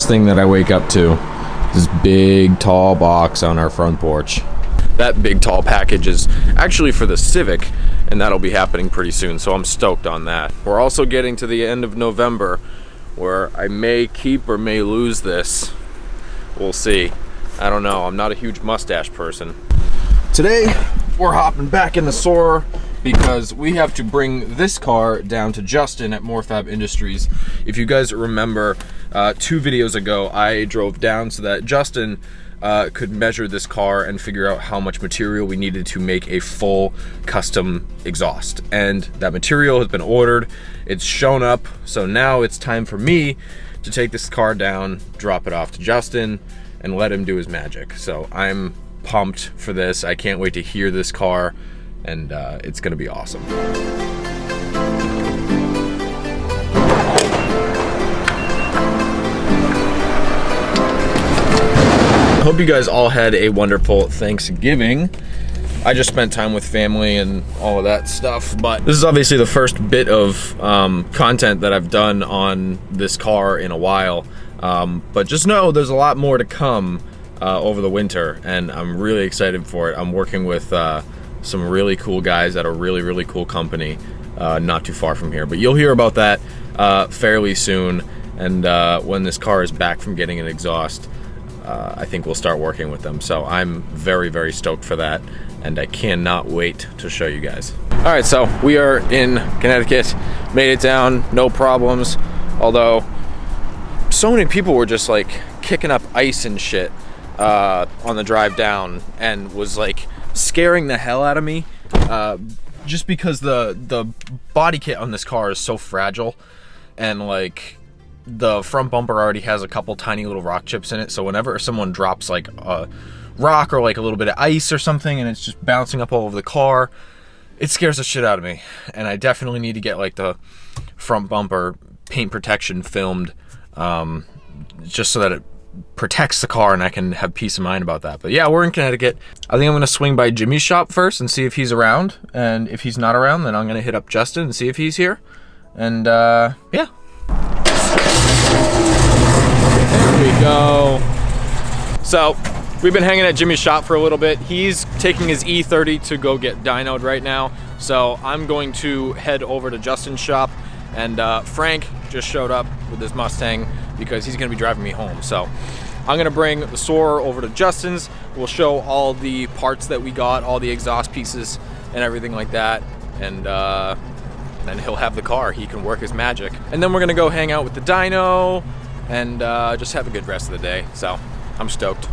thing that I wake up to, this big tall box on our front porch. That big tall package is actually for the Civic, and that'll be happening pretty soon, so I'm stoked on that. We're also getting to the end of November where I may keep or may lose this. We'll see. I don't know. I'm not a huge mustache person. Today we're hopping back in the Soarer because we have to bring this car down to Justin at Morfab Industries. If you guys remember, 2 videos ago I drove down so that Justin could measure this car and figure out how much material we needed to make a full custom exhaust. And that material has been ordered, it's shown up, so now it's time for me to take this car down, drop it off to Justin, and let him do his magic. So I'm pumped for this. I can't wait to hear this car, and it's gonna be awesome. Hope you guys all had a wonderful Thanksgiving. I just spent time with family and all of that stuff, but this is obviously the first bit of content that I've done on this car in a while. But just know there's a lot more to come over the winter, and I'm really excited for it. I'm working with some really cool guys at a really cool company not too far from here. But you'll hear about that fairly soon, and when this car is back from getting an exhaust, I think we'll start working with them. So I'm very stoked for that, and I cannot wait to show you guys. All right, so we are in Connecticut, made it down, no problems. Although so many people were just like kicking up ice and shit on the drive down, and was like scaring the hell out of me, just because the body kit on this car is so fragile, and like the front bumper already has a couple tiny little rock chips in it, so whenever someone drops like a rock or like a little bit of ice or something and it's just bouncing up all over the car, it scares the shit out of me. And I definitely need to get like the front bumper paint protection filmed, just so that it protects the car and I can have peace of mind about that. But yeah, we're in Connecticut. I think I'm gonna swing by Jimmy's shop first and see if he's around, and if he's not around, then I'm gonna hit up Justin and see if he's here. And yeah. There we go. So we've been hanging at Jimmy's shop for a little bit. He's taking his E30 to go get dynoed right now. So I'm going to head over to Justin's shop, and Frank just showed up with his Mustang because he's gonna be driving me home. So I'm gonna bring the Soarer over to Justin's. We'll show all the parts that we got, all the exhaust pieces and everything like that. And then he'll have the car, he can work his magic. And then we're gonna go hang out with the dyno and just have a good rest of the day. So I'm stoked.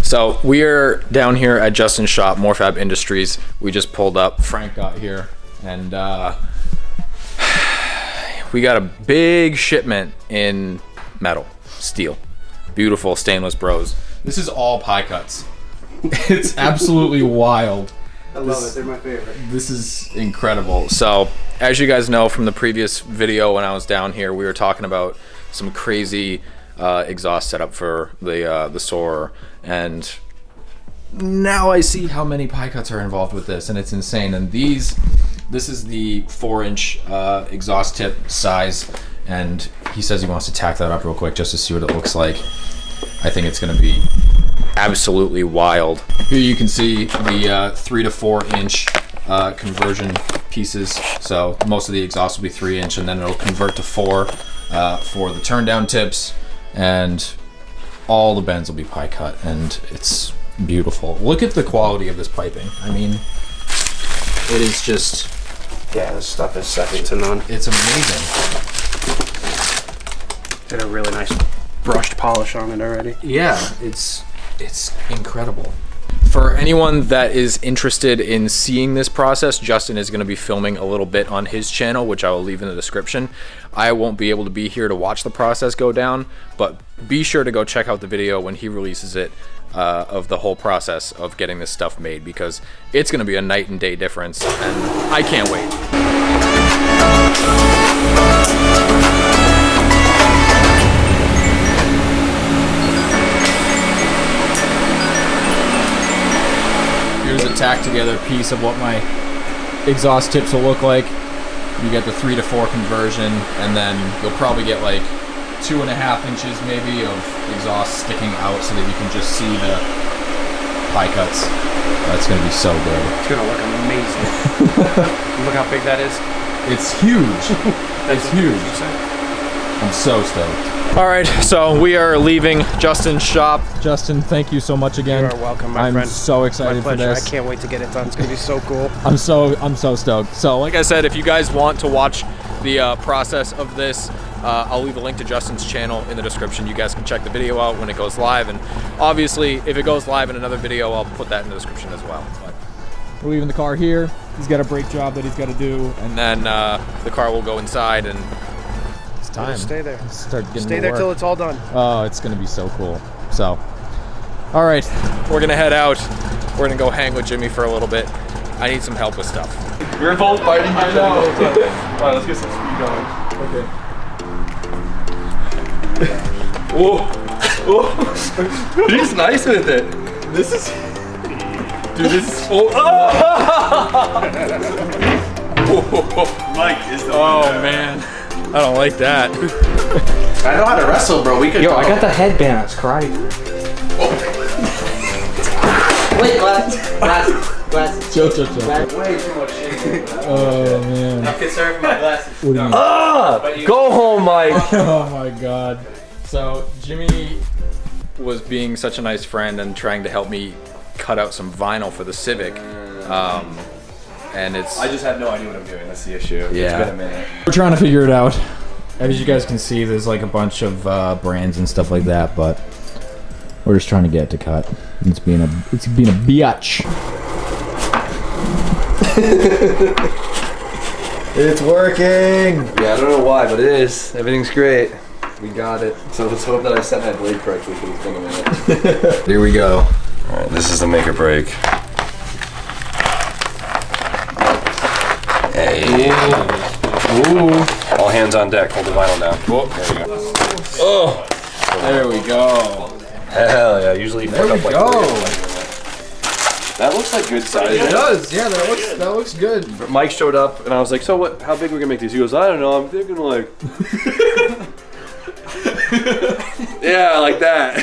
So we're down here at Justin's shop, Morfab Industries. We just pulled up, Frank got here, and we got a big shipment in metal, steel, beautiful stainless bros. This is all pie cuts. It's absolutely wild. I love it, they're my favorite. This is incredible. So as you guys know from the previous video when I was down here, we were talking about some crazy exhaust setup for the Soarer, and now I see how many pie cuts are involved with this, and it's insane. And this is the 4-inch exhaust tip size, and he says he wants to tack that up real quick just to see what it looks like. I think it's going to be absolutely wild. Here you can see the 3 to 4 inch conversion pieces. So most of the exhaust will be 3 inch, and then it'll convert to 4 for the turn down tips, and all the bends will be pie cut, and it's beautiful. Look at the quality of this piping. I mean, it is just, yeah, this stuff is second to none. it's amazing. Did a really nice brushed polish on it already. Yeah, it's incredible. For anyone that is interested in seeing this process, Justin is going to be filming a little bit on his channel, which I will leave in the description. I won't be able to be here to watch the process go down, but be sure to go check out the video when he releases it, of the whole process of getting this stuff made, because it's going to be a night and day difference, and I can't wait. Here's a tacked together piece of what my exhaust tips will look like. You get the 3 to 4 conversion, and then you'll probably get like 2.5 inches maybe of exhaust sticking out so that you can just see the pie cuts. That's gonna be so good. It's gonna look amazing. Look how big that is. It's huge. It's huge. I'm so stoked. All right, so we are leaving Justin's shop. Justin, thank you so much again. You are welcome, my friend. I'm so excited for this. I can't wait to get it done. It's gonna be so cool. I'm so stoked. So like I said, if you guys want to watch the process of this, I'll leave a link to Justin's channel in the description. You guys can check the video out when it goes live, and obviously if it goes live in another video, I'll put that in the description as well. But we're leaving the car here. He's got a brake job that he's got to do, and then the car will go inside, and it's time. Stay there. Start getting Stay there till it's all done. Oh, it's gonna be so cool. So, all right, we're gonna head out. We're gonna go hang with Jimmy for a little bit. I need some help with stuff. We're both fighting each other. Alright, let's get some speed going. Okay. Whoa. Whoa. He's nice with it. This is... Dude, this is... Oh. Mike is the winner. Man. I don't like that. I know how to wrestle, bro. We could. Yo, I got the headband. It's karate. Wait, glasses. Chill. Way too much shit. Oh, man. I'm concerned for my glasses. What do you mean? Go home, Mike. Oh, my God. So, Jimmy was being such a nice friend and trying to help me cut out some vinyl for the Civic. And it's... I just have no idea what I'm doing. That's the issue. Yeah. It's been a minute. We're trying to figure it out. As you guys can see, there's like a bunch of brands and stuff like that, but we're just trying to get it to cut. It's being a biatch. It's working. Yeah, I don't know why, but it is. Everything's great. We got it. So let's hope that I set my blade correctly because it's been a minute. Here we go. All right, this is the make or break. Hey. Ooh. All hands on deck. Hold the vinyl down. Oh, there we go. Oh, there we go. Hell yeah! Usually There we fuck go. up like that looks like good size. It does. Yeah, that looks good. Mike showed up and I was like, "So what? How big are we gonna make these?" He goes, "I don't know. I'm thinking like." Yeah, like that.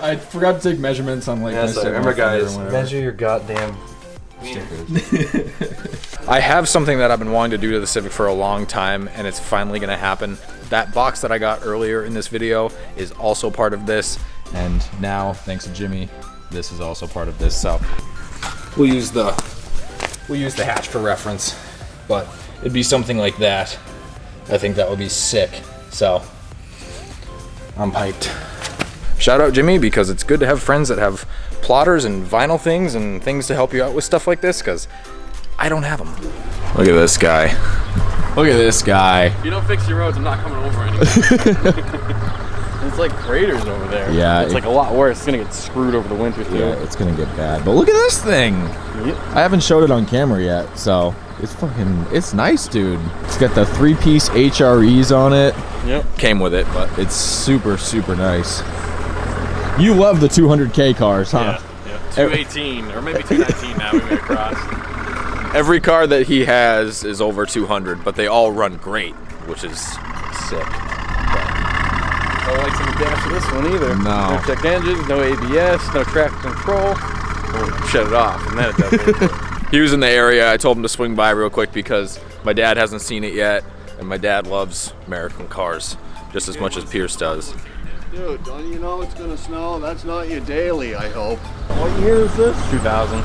I forgot to take measurements on like. Yeah, so remember, guys, Measure your goddamn I have something that I've been wanting to do to the Civic for a long time, and it's finally gonna happen. That box that I got earlier in this video is also part of this, and now, thanks to Jimmy, this is also part of this. So we'll use the hatch for reference, but it'd be something like that. I think that would be sick. So I'm hyped. Shout out Jimmy, because it's good to have friends that have plotters and vinyl things and things to help you out with stuff like this, because I don't have them. Look at this guy. Look at this guy. If you don't fix your roads, I'm not coming over anymore. It's like craters over there. Yeah. It's like a lot worse. It's gonna get screwed over the winter too. Yeah, it's gonna get bad. But look at this thing. Yep. I haven't showed it on camera yet, so it's nice, dude. It's got the 3-piece HREs on it. Yep. Came with it, but it's super, super nice. You love the 200K cars, huh? Yeah. 218 or maybe 219 now. We made a cross. Every car that he has is over 200, but they all run great, which is sick. No lights in the dash for this one either. No. No check engines, no ABS, no traction control. We'll shut it off, and then it does it. He was in the area. I told him to swing by real quick because my dad hasn't seen it yet, and my dad loves American cars just as much as Pierce does. Dude, don't you know it's gonna snow? That's not your daily, I hope. What year is this? 2000.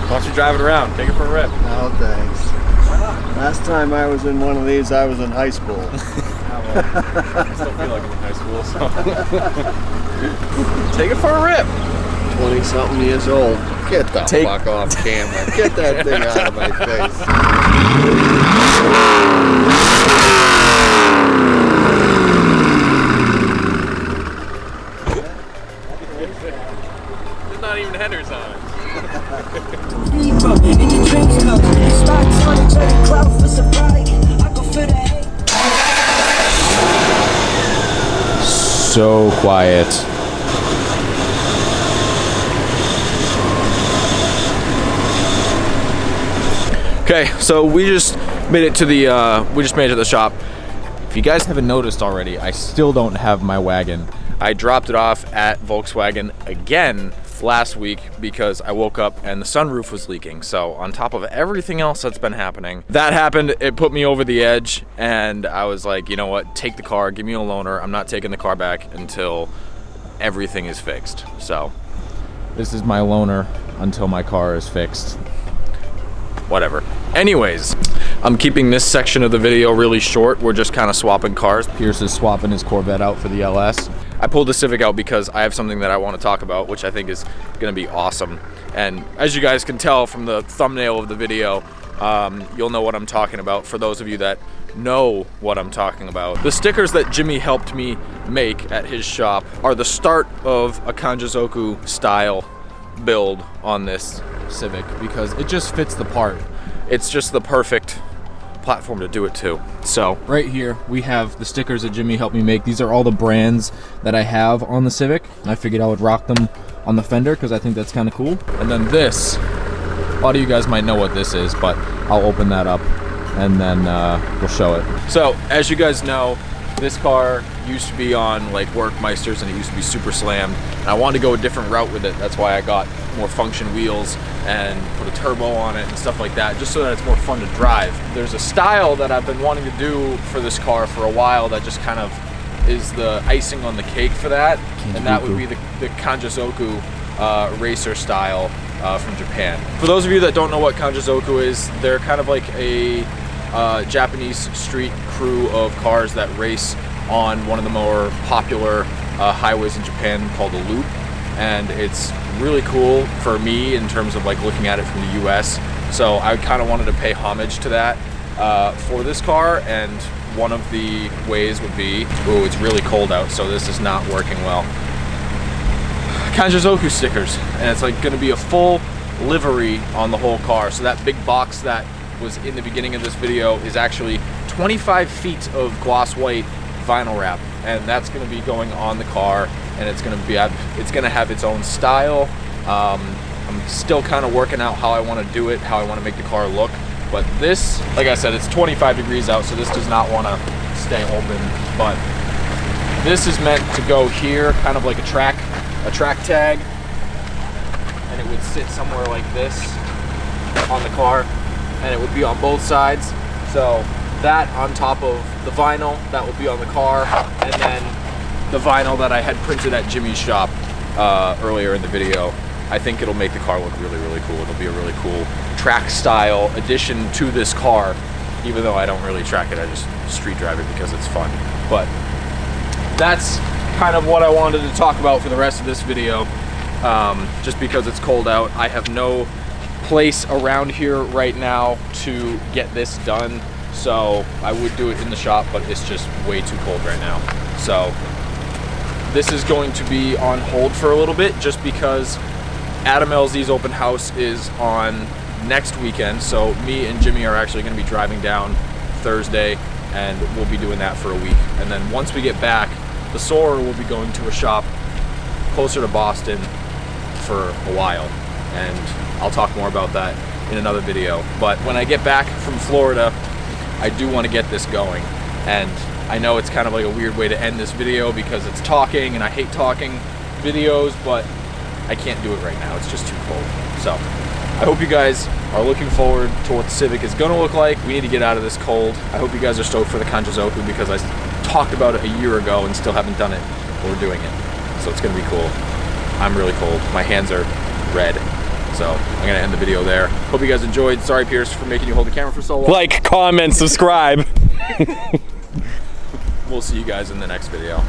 Why don't you drive it around? Take it for a rip. No, thanks. Why not? Last time I was in one of these, I was in high school. I still feel like I'm in high school, so. Take it for a rip. 20-something years old. Get the fuck off camera. Get that thing out of my face. There's not even headers on it. So quiet. Okay, so we just Made it to the, we just made it to the shop. If you guys haven't noticed already, I still don't have my wagon. I dropped it off at Volkswagen again last week because I woke up and the sunroof was leaking. So on top of everything else that's been happening, that happened, it put me over the edge, and I was like, you know what, take the car, give me a loaner. I'm not taking the car back until everything is fixed. So this is my loaner until my car is fixed. Whatever. Anyways, I'm keeping this section of the video really short. We're just kind of swapping cars. Pierce is swapping his Corvette out for the LS. I pulled the Civic out because I have something that I want to talk about, which I think is going to be awesome. And as you guys can tell from the thumbnail of the video, you'll know what I'm talking about. For those of you that know what I'm talking about, the stickers that Jimmy helped me make at his shop are the start of a kanjozoku style build on this Civic because it just fits the part. It's just the perfect platform to do it to. So right here we have the stickers that Jimmy helped me make. These are all the brands that I have on the Civic. I figured I would rock them on the fender because I think that's kind of cool. And then this, a lot of you guys might know what this is, but I'll open that up and then we'll show it. So as you guys know, this car used to be on like Workmeisters and it used to be super slammed, and I wanted to go a different route with it. That's why I got more function wheels and put a turbo on it and stuff like that, just so that it's more fun to drive. There's a style that I've been wanting to do for this car for a while that just kind of is the icing on the cake for that, and that would be the kanjozoku racer style from Japan. For those of you that don't know what kanjozoku is, they're kind of like a Japanese street crew of cars that race on one of the more popular highways in Japan called the Loop, and it's really cool for me in terms of like looking at it from the US. So I kind of wanted to pay homage to that for this car, and one of the ways would be, ooh, it's really cold out, so this is not working well, kanjozoku stickers, and it's like going to be a full livery on the whole car. So that big box that was in the beginning of this video is actually 25 feet of gloss white vinyl wrap, and that's going to be going on the car, and it's going to have its own style. I'm still kind of working out how I want to do it, how I want to make the car look, but this, like I said, it's 25 degrees out, so this does not want to stay open, but this is meant to go here, kind of like a track tag, and it would sit somewhere like this on the car, and it would be on both sides. So that on top of the vinyl that will be on the car, and then the vinyl that I had printed at Jimmy's shop earlier in the video. I think it'll make the car look really, really cool. It'll be a really cool track style addition to this car, even though I don't really track it, I just street drive it because it's fun. But that's kind of what I wanted to talk about for the rest of this video. Just because it's cold out, I have no place around here right now to get this done, so I would do it in the shop, but it's just way too cold right now. So this is going to be on hold for a little bit just because Adam LZ's open house is on next weekend, so me and Jimmy are actually going to be driving down Thursday, and we'll be doing that for a week. And then once we get back, the Soarer will be going to a shop closer to Boston for a while, and I'll talk more about that in another video. But when I get back from Florida, I do want to get this going, and I know it's kind of like a weird way to end this video because it's talking, and I hate talking videos, but I can't do it right now. It's just too cold. So I hope you guys are looking forward to what the Civic is going to look like. We need to get out of this cold. I hope you guys are stoked for the kanjozoku because I talked about it a year ago and still haven't done it, but we're doing it. So it's going to be cool. I'm really cold. My hands are red. So I'm going to end the video there. Hope you guys enjoyed. Sorry, Pierce, for making you hold the camera for so long. Like, comment, subscribe. We'll see you guys in the next video.